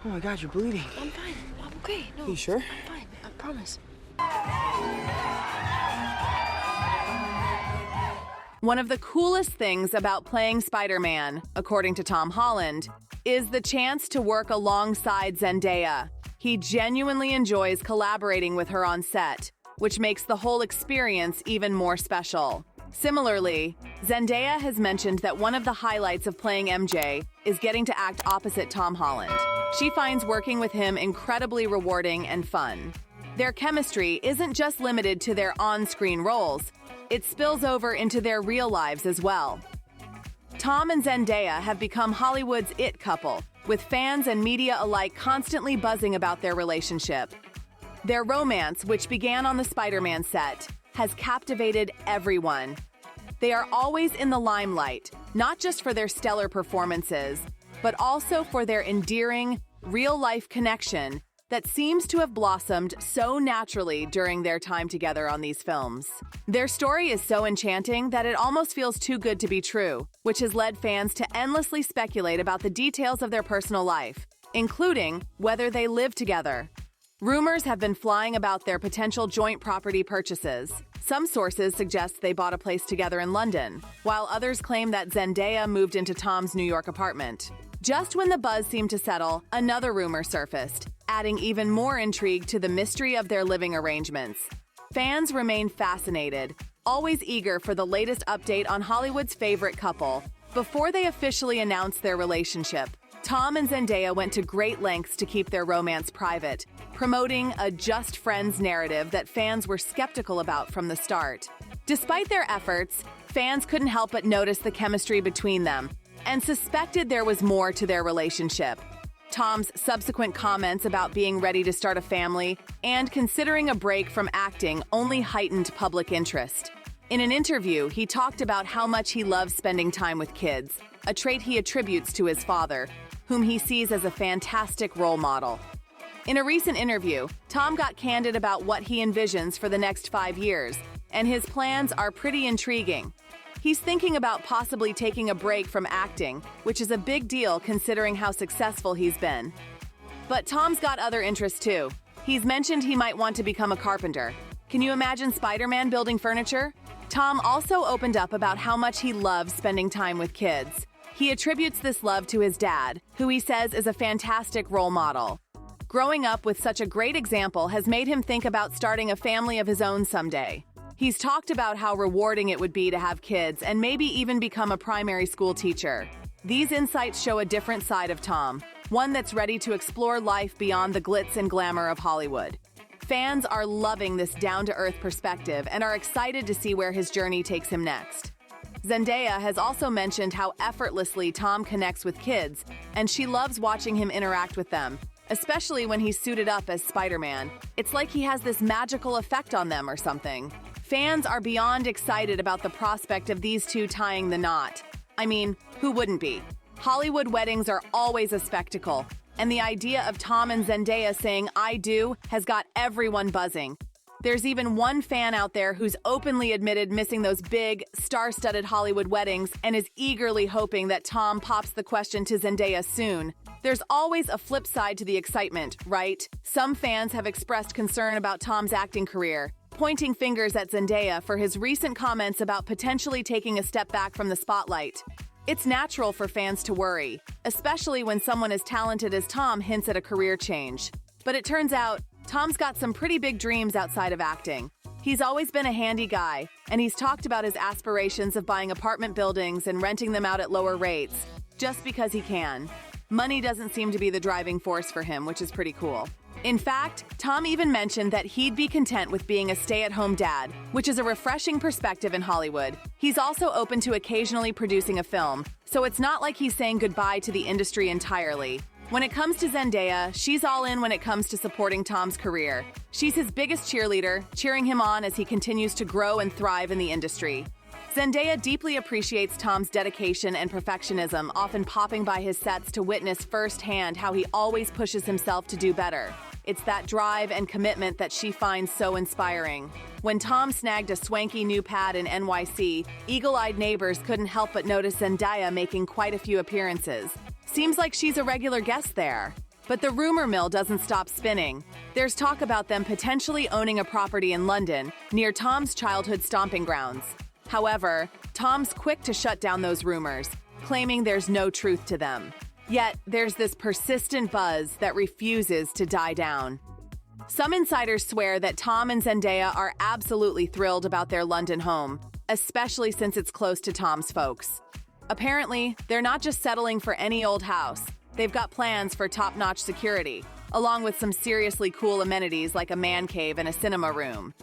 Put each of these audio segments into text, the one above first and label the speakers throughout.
Speaker 1: Oh my God, you're bleeding.
Speaker 2: I'm fine. I'm okay. No.
Speaker 1: You sure?
Speaker 2: I'm fine. I promise.
Speaker 3: One of the coolest things about playing Spider-Man, according to Tom Holland, is the chance to work alongside Zendaya. He genuinely enjoys collaborating with her on set, which makes the whole experience even more special. Similarly, Zendaya has mentioned that one of the highlights of playing MJ is getting to act opposite Tom Holland. She finds working with him incredibly rewarding and fun. Their chemistry isn't just limited to their on-screen roles, it spills over into their real lives as well. Tom and Zendaya have become Hollywood's it couple, with fans and media alike constantly buzzing about their relationship. Their romance, which began on the Spider-Man set, has captivated everyone. They are always in the limelight, not just for their stellar performances, but also for their endearing, real-life connection that seems to have blossomed so naturally during their time together on these films. Their story is so enchanting that it almost feels too good to be true, which has led fans to endlessly speculate about the details of their personal life, including whether they live together. Rumors have been flying about their potential joint property purchases. Some sources suggest they bought a place together in London, while others claim that Zendaya moved into Tom's New York apartment. Just when the buzz seemed to settle, another rumor surfaced, adding even more intrigue to the mystery of their living arrangements. Fans remain fascinated, always eager for the latest update on Hollywood's favorite couple. Before they officially announced their relationship, Tom and Zendaya went to great lengths to keep their romance private, promoting a just friends narrative that fans were skeptical about from the start. Despite their efforts, fans couldn't help but notice the chemistry between them and suspected there was more to their relationship. Tom's subsequent comments about being ready to start a family and considering a break from acting only heightened public interest. In an interview, he talked about how much he loves spending time with kids, a trait he attributes to his father, whom he sees as a fantastic role model. In a recent interview, Tom got candid about what he envisions for the next 5 years, and his plans are pretty intriguing. He's thinking about possibly taking a break from acting, which is a big deal considering how successful he's been. But Tom's got other interests too. He's mentioned he might want to become a carpenter. Can you imagine Spider-Man building furniture? Tom also opened up about how much he loves spending time with kids. He attributes this love to his dad, who he says is a fantastic role model. Growing up with such a great example has made him think about starting a family of his own someday. He's talked about how rewarding it would be to have kids and maybe even become a primary school teacher. These insights show a different side of Tom, one that's ready to explore life beyond the glitz and glamour of Hollywood. Fans are loving this down-to-earth perspective and are excited to see where his journey takes him next. Zendaya has also mentioned how effortlessly Tom connects with kids, and she loves watching him interact with them, especially when he's suited up as Spider-Man. It's like he has this magical effect on them or something. Fans are beyond excited about the prospect of these two tying the knot. I mean, who wouldn't be? Hollywood weddings are always a spectacle, and the idea of Tom and Zendaya saying "I do" has got everyone buzzing. There's even one fan out there who's openly admitted missing those big, star-studded Hollywood weddings and is eagerly hoping that Tom pops the question to Zendaya soon. There's always a flip side to the excitement, right? Some fans have expressed concern about Tom's acting career, pointing fingers at Zendaya for his recent comments about potentially taking a step back from the spotlight. It's natural for fans to worry, especially when someone as talented as Tom hints at a career change. But it turns out, Tom's got some pretty big dreams outside of acting. He's always been a handy guy, and he's talked about his aspirations of buying apartment buildings and renting them out at lower rates, just because he can. Money doesn't seem to be the driving force for him, which is pretty cool. In fact, Tom even mentioned that he'd be content with being a stay-at-home dad, which is a refreshing perspective in Hollywood. He's also open to occasionally producing a film, so it's not like he's saying goodbye to the industry entirely. When it comes to Zendaya, she's all in when it comes to supporting Tom's career. She's his biggest cheerleader, cheering him on as he continues to grow and thrive in the industry. Zendaya deeply appreciates Tom's dedication and perfectionism, often popping by his sets to witness firsthand how he always pushes himself to do better. It's that drive and commitment that she finds so inspiring. When Tom snagged a swanky new pad in NYC, eagle-eyed neighbors couldn't help but notice Zendaya making quite a few appearances. Seems like she's a regular guest there. But the rumor mill doesn't stop spinning. There's talk about them potentially owning a property in London, near Tom's childhood stomping grounds. However, Tom's quick to shut down those rumors, claiming there's no truth to them. Yet, there's this persistent buzz that refuses to die down. Some insiders swear that Tom and Zendaya are absolutely thrilled about their London home, especially since it's close to Tom's folks. Apparently, they're not just settling for any old house. They've got plans for top-notch security, along with some seriously cool amenities like a man cave and a cinema room.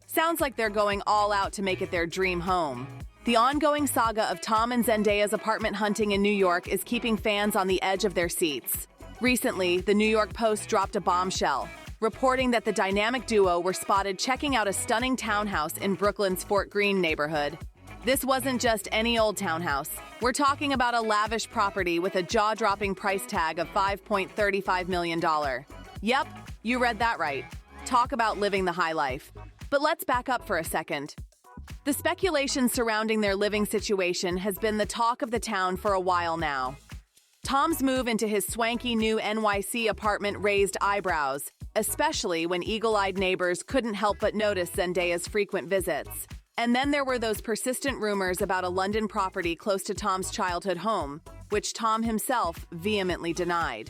Speaker 3: Sounds like they're going all out to make it their dream home. The ongoing saga of Tom and Zendaya's apartment hunting in New York is keeping fans on the edge of their seats. Recently, the New York Post dropped a bombshell, reporting that the dynamic duo were spotted checking out a stunning townhouse in Brooklyn's Fort Greene neighborhood. This wasn't just any old townhouse. We're talking about a lavish property with a jaw-dropping price tag of $5.35 million. Yep, you read that right. Talk about living the high life. But let's back up for a second. The speculation surrounding their living situation has been the talk of the town for a while now. Tom's move into his swanky new NYC apartment raised eyebrows, especially when eagle-eyed neighbors couldn't help but notice Zendaya's frequent visits. And then there were those persistent rumors about a London property close to Tom's childhood home, which Tom himself vehemently denied.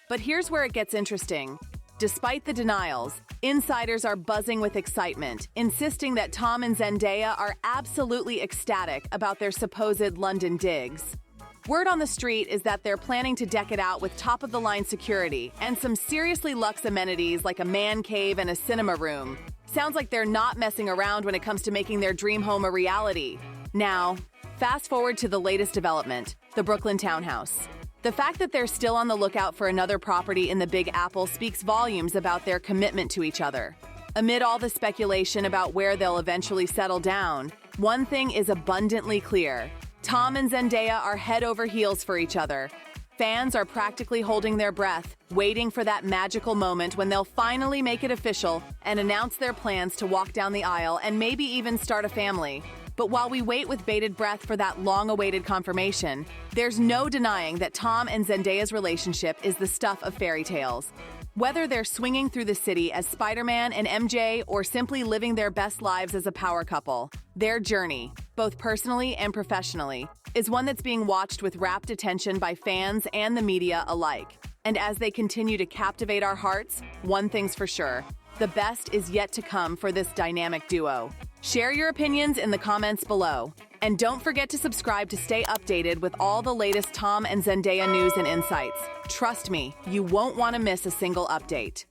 Speaker 3: But here's where it gets interesting. Despite the denials, insiders are buzzing with excitement, insisting that Tom and Zendaya are absolutely ecstatic about their supposed London digs. Word on the street is that they're planning to deck it out with top-of-the-line security and some seriously luxe amenities like a man cave and a cinema room. Sounds like they're not messing around when it comes to making their dream home a reality. Now, fast forward to the latest development, the Brooklyn townhouse. The fact that they're still on the lookout for another property in the Big Apple speaks volumes about their commitment to each other. Amid all the speculation about where they'll eventually settle down, one thing is abundantly clear. Tom and Zendaya are head over heels for each other. Fans are practically holding their breath, waiting for that magical moment when they'll finally make it official and announce their plans to walk down the aisle and maybe even start a family. But while we wait with bated breath for that long-awaited confirmation, there's no denying that Tom and Zendaya's relationship is the stuff of fairy tales. Whether they're swinging through the city as Spider-Man and MJ or simply living their best lives as a power couple, their journey, both personally and professionally, is one that's being watched with rapt attention by fans and the media alike. And as they continue to captivate our hearts, one thing's for sure, the best is yet to come for this dynamic duo. Share your opinions in the comments below. And don't forget to subscribe to stay updated with all the latest Tom and Zendaya news and insights. Trust me, you won't want to miss a single update.